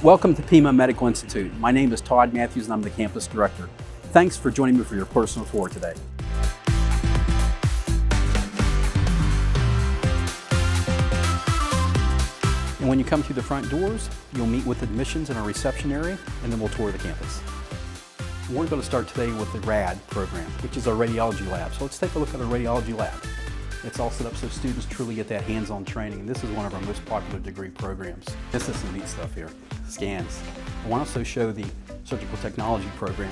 Welcome to Pima Medical Institute. My name is Todd Matthews and I'm the campus director. Thanks for joining me for your personal tour today. And when you come through the front doors, you'll meet with admissions in our reception area, and then we'll tour the campus. We're going to start today with the RAD program, which is our radiology lab. So let's take a look at our radiology lab. It's all set up so students truly get that hands-on training, and this is one of our most popular degree programs. This is some neat stuff here, scans. I want to also show the surgical technology program.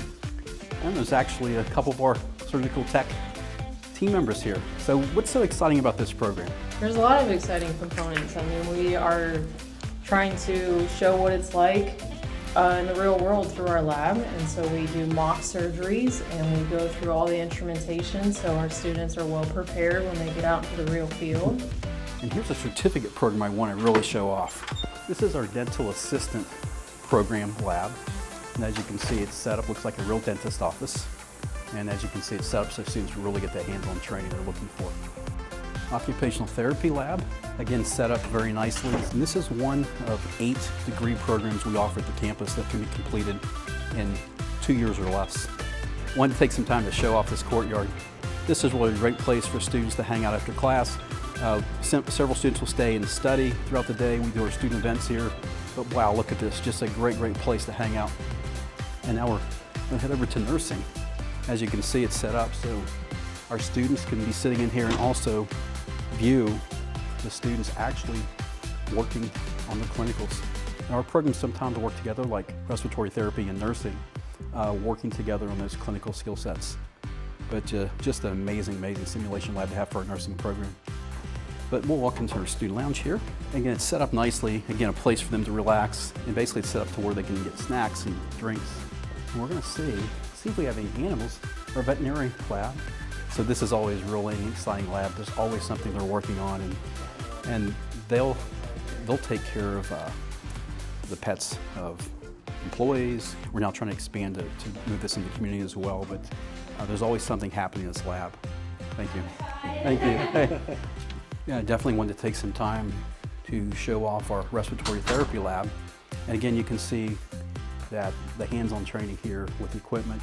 And there's actually a couple of our surgical tech team members here. So what's so exciting about this program? There's a lot of exciting components. I mean, we are trying to show what it's like in the real world through our lab, and so we do mock surgeries and we go through all the instrumentation so our students are well prepared when they get out into the real field. And here's a certificate program I want to really show off. This is our dental assistant program lab, and as you can see, it's set up, looks like a real dentist office, and as you can see, it's set up so students really get that hands-on training they're looking for. Occupational therapy lab, again set up very nicely. And this is one of 8 degree programs we offer at the campus that can be completed in 2 years or less. Wanted to take some time to show off this courtyard. This is really a great place for students to hang out after class. Several students will stay and study throughout the day. We do our student events here. But wow, look at this, just a great place to hang out. And now we're going to head over to nursing. As you can see, it's set up so our students can be sitting in here and also view the students actually working on the clinicals. Now, our programs sometimes work together, like respiratory therapy and nursing, working together on those clinical skill sets. But just an amazing simulation lab to have for our nursing program. But we'll walk into our student lounge here. Again, it's set up nicely. Again, a place for them to relax, and basically it's set up to where they can get snacks and drinks. And we're going to see if we have any animals. Our veterinary lab. So this is always really an exciting lab. There's always something they're working on, and they'll take care of the pets of employees. We're now trying to expand to move this into the community as well, but there's always something happening in this lab. Thank you. Thank you. Hey. Yeah, I definitely wanted to take some time to show off our respiratory therapy lab. And again, you can see that the hands-on training here with the equipment,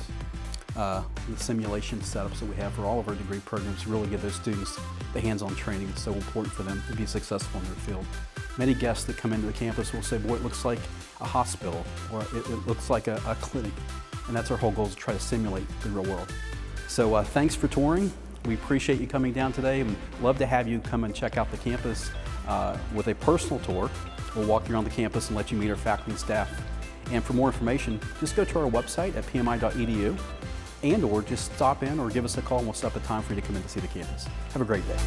the simulation setups that we have for all of our degree programs really give those students the hands-on training. It's so important for them to be successful in their field. Many guests that come into the campus will say, boy, it looks like a hospital, or it looks like a clinic. And that's our whole goal, is to try to simulate the real world. So thanks for touring. We appreciate you coming down today, and love to have you come and check out the campus with a personal tour. We'll walk you around the campus and let you meet our faculty and staff. And for more information, just go to our website at pmi.edu, and or just stop in or give us a call and we'll set up a time for you to come in to see the campus. Have a great day.